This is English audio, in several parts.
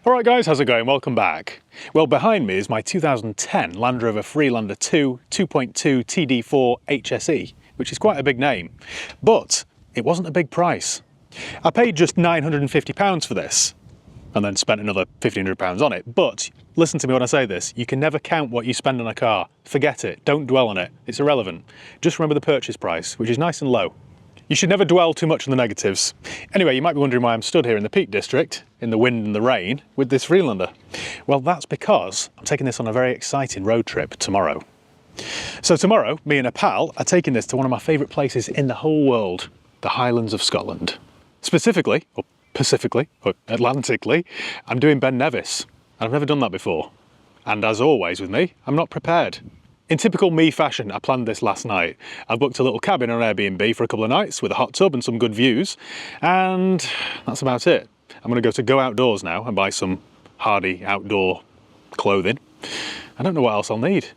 Alright guys, how's it going? Welcome back. Well, behind me is my 2010 Land Rover Freelander 2 2.2 TD4 HSE, which is quite a big name, but it wasn't a big price. I paid just £950 for this, and then spent another £1,500 on it, but listen to me when I say this, you can never count what you spend on a car. Forget it, don't dwell on it, it's irrelevant. Just remember the purchase price, which is nice and low. You should never dwell too much on the negatives. Anyway, you might be wondering why I'm stood here in the Peak District, in the wind and the rain, with this Freelander. Well, that's because I'm taking this on a very exciting road trip tomorrow. So tomorrow, me and a pal are taking this to one of my favourite places in the whole world, the Highlands of Scotland. Specifically, or Pacifically, or Atlantically, I'm doing Ben Nevis, and I've never done that before. And as always with me, I'm not prepared. In typical me fashion, I planned this last night. I booked a little cabin on Airbnb for a couple of nights with a hot tub and some good views, and that's about it. I'm going to go outdoors now and buy some hardy outdoor clothing. I don't know what else I'll need.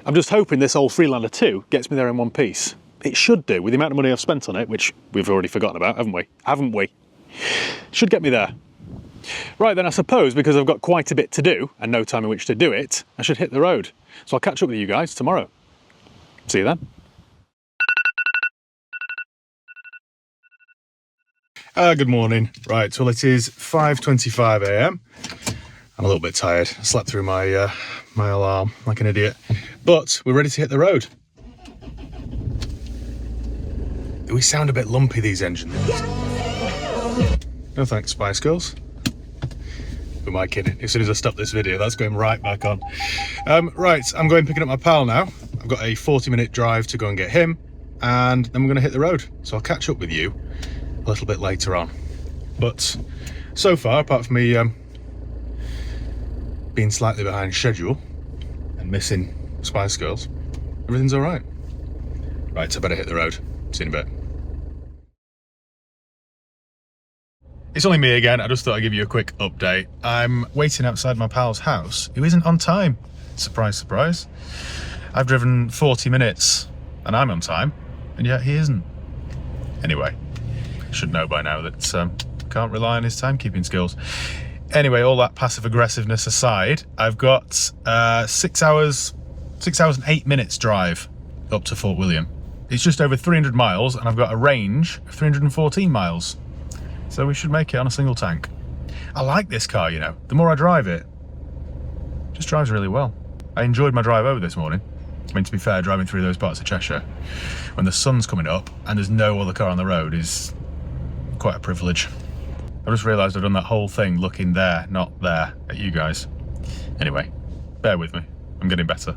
I'm just hoping this old Freelander 2 gets me there in one piece. It should do, with the amount of money I've spent on it, which we've already forgotten about, haven't we? Haven't we? Should get me there. Right then, I suppose because I've got quite a bit to do and no time in which to do it, I should hit the road. So I'll catch up with you guys tomorrow. See you then. Good morning. Right, well it is 5:25 AM. I'm a little bit tired. I slept through my my alarm like an idiot. But we're ready to hit the road. We sound a bit lumpy, these engines. No thanks, Spice Girls. Who am I kidding? As soon as I stop this video, that's going right back on. Right, I'm going picking up my pal now. I've got a 40-minute drive to go and get him, and then we're going to hit the road. So I'll catch up with you a little bit later on. But so far, apart from me being slightly behind schedule and missing Spice Girls, everything's all right. Right, I better hit the road. See you in a bit. It's only me again. I just thought I'd give you a quick update. I'm waiting outside my pal's house, who isn't on time. Surprise, surprise. I've driven 40 minutes and I'm on time, and yet he isn't. Anyway, should know by now that can't rely on his timekeeping skills. Anyway, all that passive aggressiveness aside, I've got 6 hours and 8 minutes drive up to Fort William. It's just over 300 miles and I've got a range of 314 miles. So we should make it on a single tank. I like this car, you know. The more I drive it, just drives really well. I enjoyed my drive over this morning. I mean, to be fair, driving through those parts of Cheshire when the sun's coming up and there's no other car on the road is quite a privilege. I just realised I've done that whole thing looking there, not there, at you guys. Anyway, bear with me. I'm getting better.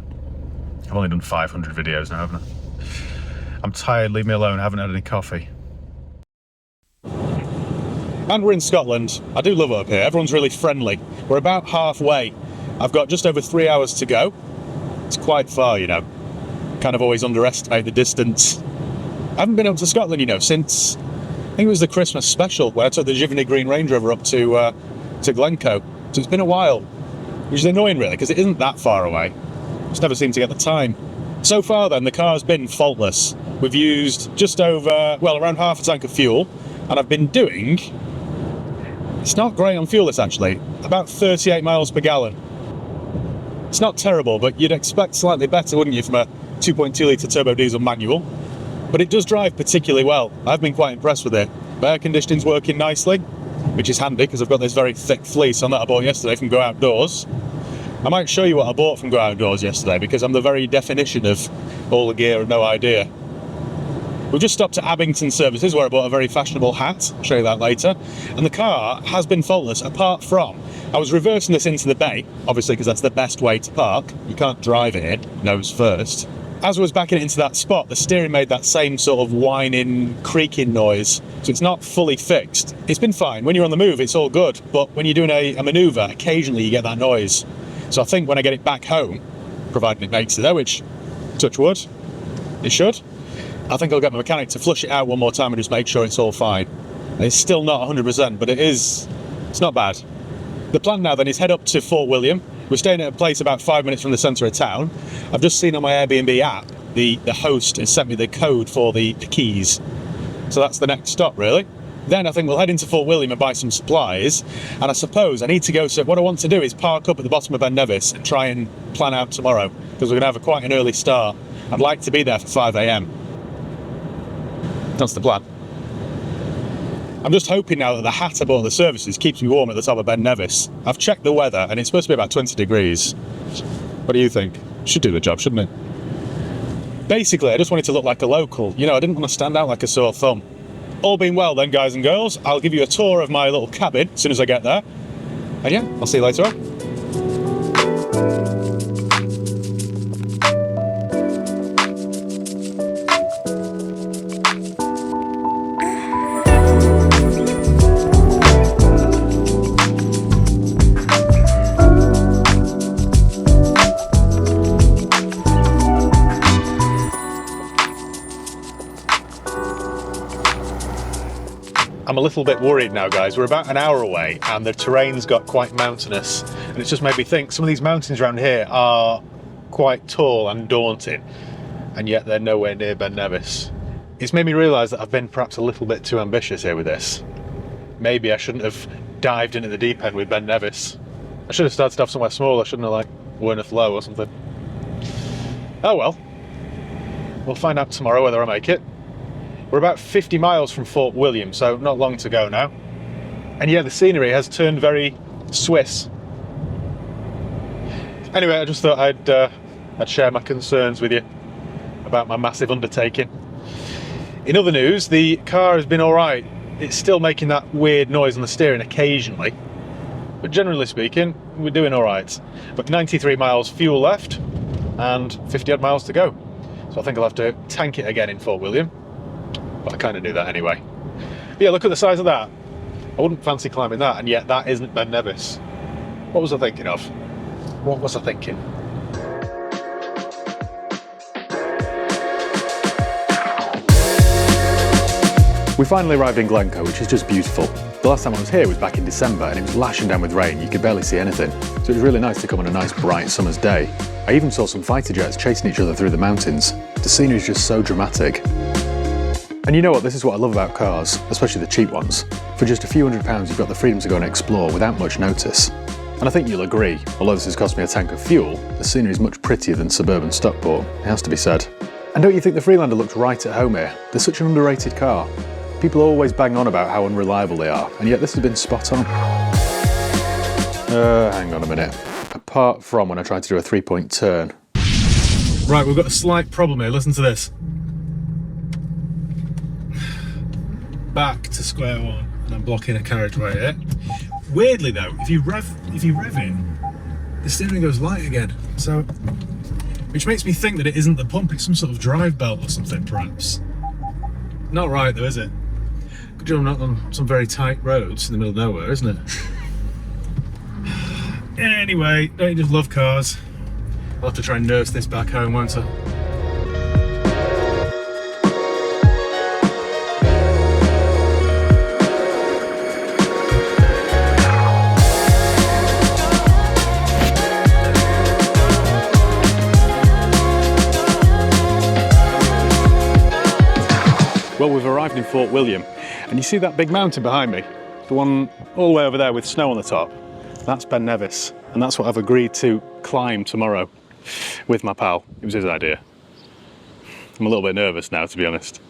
I've only done 500 videos now, haven't I? I'm tired, leave me alone, I haven't had any coffee. And we're in Scotland. I do love it up here. Everyone's really friendly. We're about halfway. I've got just over 3 hours to go. It's quite far, you know. Kind of always underestimate the distance. I haven't been up to Scotland, you know, since I think it was the Christmas special where I took the Giverny Green Range Rover up to Glencoe. So it's been a while, which is annoying really, because it isn't that far away. Just never seem to get the time. So far then, the car's been faultless. We've used just over, well, around half a tank of fuel, and I've been doing, it's not great on fuel this actually, about 38 miles per gallon. It's not terrible, but you'd expect slightly better, wouldn't you, from a 2.2 litre turbo diesel manual. But it does drive particularly well. I've been quite impressed with it. The air conditioning's working nicely, which is handy because I've got this very thick fleece on that I bought yesterday from Go Outdoors. I might show you what I bought from Go Outdoors yesterday because I'm the very definition of all the gear and no idea. We've just stopped at Abington Services where I bought a very fashionable hat. I'll show you that later. And the car has been faultless apart from, I was reversing this into the bay, obviously because that's the best way to park. You can't drive it in, nose first. As I was backing it into that spot, the steering made that same sort of whining, creaking noise. So it's not fully fixed. It's been fine. When you're on the move, it's all good. But when you're doing a manoeuvre, occasionally you get that noise. So I think when I get it back home, providing it makes it there, which, touch wood, it should, I think I'll get my mechanic to flush it out one more time and just make sure it's all fine. It's still not 100%, but it's not bad. The plan now then is head up to Fort William. We're staying at a place about 5 minutes from the centre of town. I've just seen on my Airbnb app, the host has sent me the code for the keys. So that's the next stop really. Then I think we'll head into Fort William and buy some supplies, and I suppose I need to go, so what I want to do is park up at the bottom of Ben Nevis and try and plan out tomorrow, because we're going to have quite an early start. I'd like to be there for 5 AM. That's the plan. I'm just hoping now that the hat I bought at the services keeps me warm at the top of Ben Nevis. I've checked the weather and it's supposed to be about 20 degrees. What do you think? Should do the job, shouldn't it? Basically, I just wanted to look like a local. You know, I didn't want to stand out like a sore thumb. All being well then, guys and girls, I'll give you a tour of my little cabin as soon as I get there. And yeah, I'll see you later on. I'm a little bit worried now, guys. We're about an hour away and the terrain's got quite mountainous, and it's just made me think some of these mountains around here are quite tall and daunting, and yet they're nowhere near Ben Nevis. It's made me realise that I've been perhaps a little bit too ambitious here with this. Maybe I shouldn't have dived into the deep end with Ben Nevis. I should have started off somewhere smaller, shouldn't I, like Werneth Low or something. Oh well. We'll find out tomorrow whether I make it. We're about 50 miles from Fort William, so not long to go now. And yeah, the scenery has turned very Swiss. Anyway, I just thought I'd share my concerns with you about my massive undertaking. In other news, the car has been alright. It's still making that weird noise on the steering occasionally, but generally speaking, we're doing alright. But 93 miles fuel left, and 50 odd miles to go. So I think I'll have to tank it again in Fort William. But I kind of knew that anyway. But yeah, look at the size of that. I wouldn't fancy climbing that, and yet that isn't Ben Nevis. What was I thinking of? What was I thinking? We finally arrived in Glencoe, which is just beautiful. The last time I was here was back in December and it was lashing down with rain. You could barely see anything. So it was really nice to come on a nice bright summer's day. I even saw some fighter jets chasing each other through the mountains. The scenery is just so dramatic. And you know what, this is what I love about cars, especially the cheap ones. For just a few £100s you've got the freedom to go and explore without much notice. And I think you'll agree, although this has cost me a tank of fuel, the scenery is much prettier than suburban Stockport, it has to be said. And don't you think the Freelander looks right at home here? They're such an underrated car. People always bang on about how unreliable they are, and yet this has been spot on. Hang on a minute. Apart from when I tried to do a 3-point turn. Right, we've got a slight problem here, listen to this. Back to square one, and I'm blocking a carriageway here. Weirdly though, if you rev in, the steering goes light again. So, which makes me think that it isn't the pump, it's some sort of drive belt or something perhaps. Not right though, is it? Good job I'm not on some very tight roads in the middle of nowhere, isn't it? Anyway, don't you just love cars? I'll have to try and nurse this back home, won't I? Well, we've arrived in Fort William, and you see that big mountain behind me? The one all the way over there with snow on the top? That's Ben Nevis, and that's what I've agreed to climb tomorrow with my pal. It was his idea. I'm a little bit nervous now, to be honest.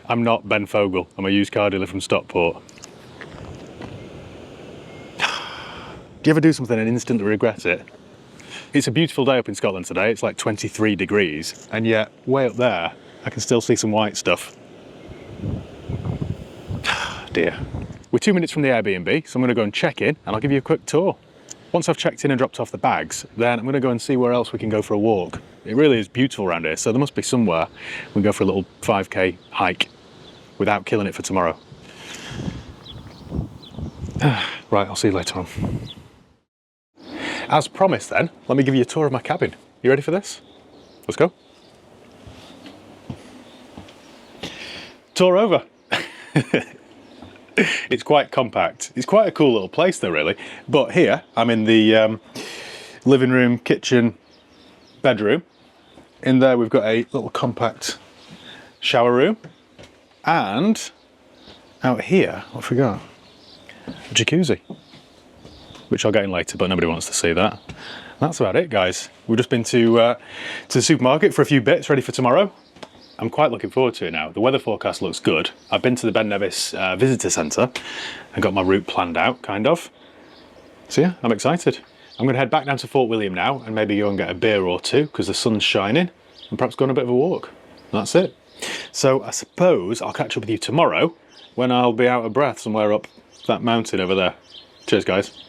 I'm not Ben Fogle, I'm a used car dealer from Stockport. Do you ever do something and instantly regret it? It's a beautiful day up in Scotland today, it's like 23 degrees, and yet way up there, I can still see some white stuff. Dear. We're 2 minutes from the Airbnb, so I'm going to go and check in and I'll give you a quick tour. Once I've checked in and dropped off the bags, then I'm going to go and see where else we can go for a walk. It really is beautiful around here, so there must be somewhere we can go for a little 5k hike without killing it for tomorrow. Right, I'll see you later on. As promised then, let me give you a tour of my cabin. You ready for this? Let's go. Tour over. It's quite compact. It's quite a cool little place though, really. But here, I'm in the living room, kitchen, bedroom. In there we've got a little compact shower room and out here, what have we got? A jacuzzi, which I'll get in later, but nobody wants to see that. That's about it, guys. We've just been to the supermarket for a few bits ready for tomorrow. I'm quite looking forward to it now. The weather forecast looks good. I've been to the Ben Nevis visitor centre and got my route planned out, kind of. So yeah, I'm excited. I'm going to head back down to Fort William now and maybe go and get a beer or two because the sun's shining, and perhaps go on a bit of a walk. That's it. So I suppose I'll catch up with you tomorrow when I'll be out of breath somewhere up that mountain over there. Cheers, guys.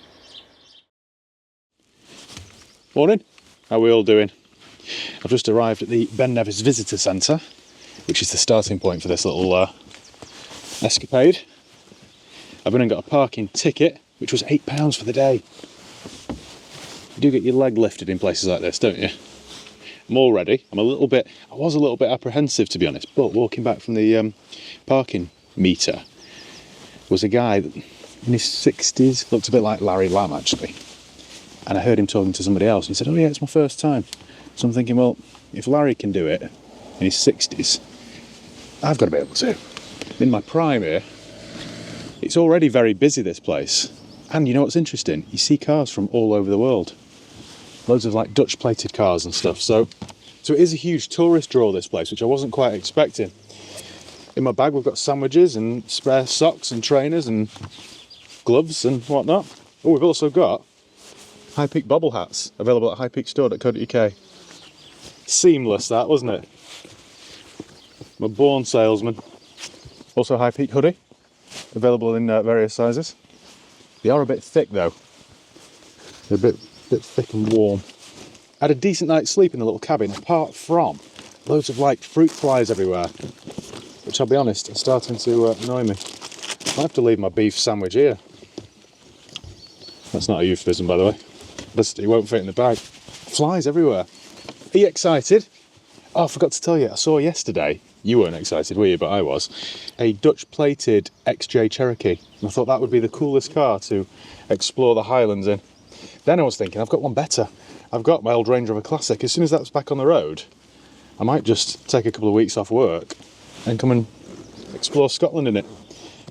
Morning. How are we all doing? I've just arrived at the Ben Nevis Visitor Centre, which is the starting point for this little escapade. I've been and got a parking ticket, which was £8 for the day. You do get your leg lifted in places like this, don't you? I'm all ready. I was a little bit apprehensive, to be honest, but walking back from the parking meter was a guy that, in his 60s, looked a bit like Larry Lamb, actually. And I heard him talking to somebody else, and he said, oh yeah, it's my first time. So I'm thinking, well, if Larry can do it in his 60s, I've got to be able to. In my prime here, it's already very busy, this place. And you know what's interesting? You see cars from all over the world. Loads of like Dutch plated cars and stuff. So it is a huge tourist draw, this place, which I wasn't quite expecting. In my bag, we've got sandwiches and spare socks and trainers and gloves and whatnot. Oh, we've also got High Peak bobble hats available at highpeakstore.co.uk. Seamless, that, wasn't it? I'm a born salesman. Also High Peak hoodie, available in various sizes. They are a bit thick though. They're a bit thick and warm. I had a decent night's sleep in the little cabin, apart from loads of like fruit flies everywhere, which I'll be honest, are starting to annoy me. I have to leave my beef sandwich here. That's not a euphemism, by the way. It won't fit in the bag. Flies everywhere. Are you excited? Oh, I forgot to tell you, I saw yesterday, you weren't excited, were you? But I was. A Dutch plated XJ Cherokee. And I thought that would be the coolest car to explore the Highlands in. Then I was thinking, I've got one better. I've got my old Land Rover Classic. As soon as that's back on the road, I might just take a couple of weeks off work and come and explore Scotland in it.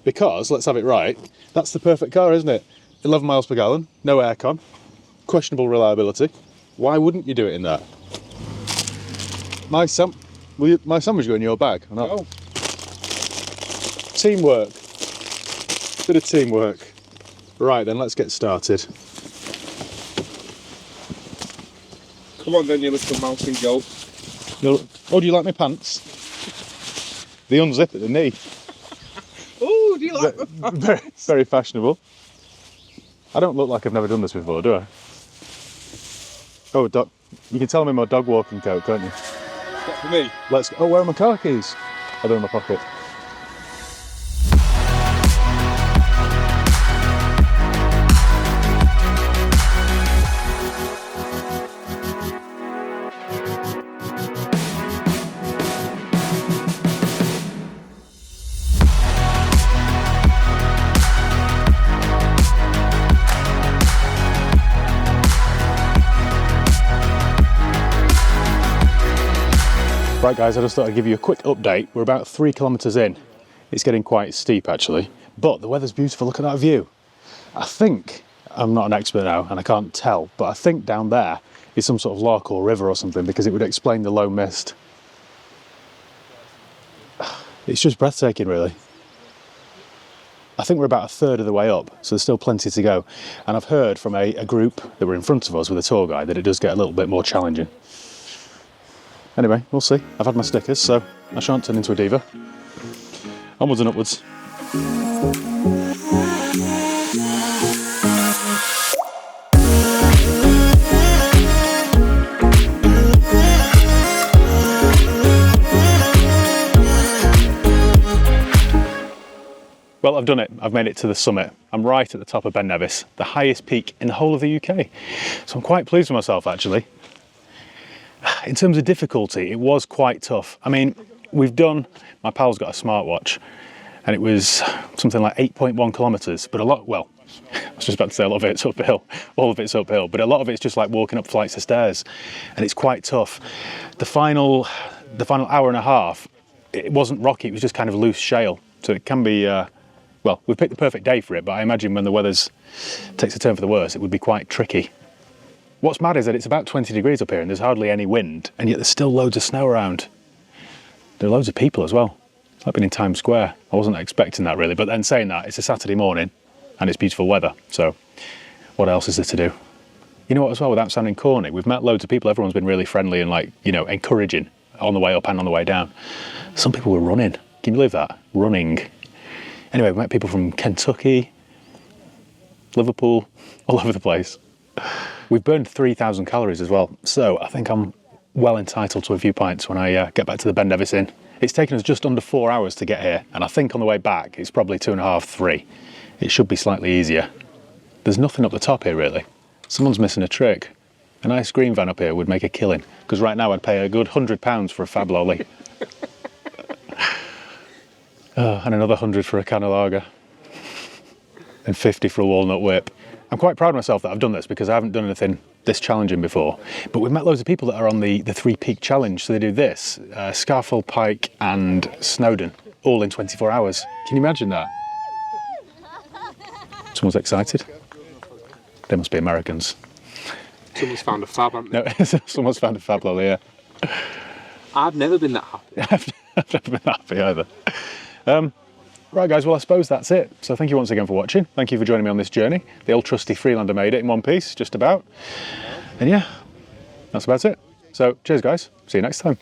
Because, let's have it right, that's the perfect car, isn't it? 11 miles per gallon, no aircon, questionable reliability. Why wouldn't you do it in that? My sandwich go in your bag or not? No. Teamwork. Bit of teamwork. Right then, let's get started. Come on then, you little mountain goat. Oh, do you like my pants? They unzip at the knee. Oh, do you like my pants? Very, very fashionable. I don't look like I've never done this before, do I? Oh, you can tell I'm in my dog walking coat, can't you? What, for me? Let's go. Oh, where are my car keys? Oh, they're in my pocket. Right guys, I just thought I'd give you a quick update. We're about 3 kilometres in. It's getting quite steep actually, but the weather's beautiful. Look at that view. I think, I'm not an expert now and I can't tell, but I think down there is some sort of loch or river or something because it would explain the low mist. It's just breathtaking really. I think we're about a third of the way up, so there's still plenty to go. And I've heard from a group that were in front of us with a tour guide that it does get a little bit more challenging. Anyway, we'll see. I've had my stickers, so I shan't turn into a diva. Onwards and upwards. Well, I've done it. I've made it to the summit. I'm right at the top of Ben Nevis, the highest peak in the whole of the UK. So I'm quite pleased with myself, actually. In terms of difficulty, it was quite tough. I mean, my pal's got a smartwatch, and it was something like 8.1 kilometres, but I was just about to say a lot of it's uphill, all of it's uphill, but a lot of it's just like walking up flights of stairs, and it's quite tough. The final hour and a half, it wasn't rocky, it was just kind of loose shale, so it can be well, we've picked the perfect day for it, but I imagine when the weather's takes a turn for the worse, it would be quite tricky. What's mad is that it's about 20 degrees up here and there's hardly any wind, and yet there's still loads of snow around. There are loads of people as well. It's like being in Times Square. I wasn't expecting that really, but then saying that, it's a Saturday morning and it's beautiful weather, so what else is there to do? You know what as well, without sounding corny, we've met loads of people, everyone's been really friendly and like, you know, encouraging on the way up and on the way down. Some people were running. Can you believe that? Running. Anyway, we met people from Kentucky, Liverpool, all over the place. We've burned 3,000 calories as well, so I think I'm well entitled to a few pints when I get back to the Ben Nevis Inn. It's taken us just under 4 hours to get here, and I think on the way back it's probably 2.5, 3. It should be slightly easier. There's nothing up the top here really. Someone's missing a trick. A nice green van up here would make a killing, because right now I'd pay a good £100 for a fab lolly. And another 100 for a can of lager. And 50 for a walnut whip. I'm quite proud of myself that I've done this because I haven't done anything this challenging before. But we've met loads of people that are on the Three Peak Challenge. So they do this, Scarfell, Pike and Snowdon, all in 24 hours. Can you imagine that? Someone's excited. They must be Americans. Someone's found a fab, haven't they? No, someone's found a fab lolly, yeah. I've never been that happy. I've never been that happy either. Right guys, well I suppose that's it. So thank you once again for watching. Thank you for joining me on this journey. The old trusty Freelander made it in one piece, just about. And yeah, that's about it. So cheers guys, see you next time.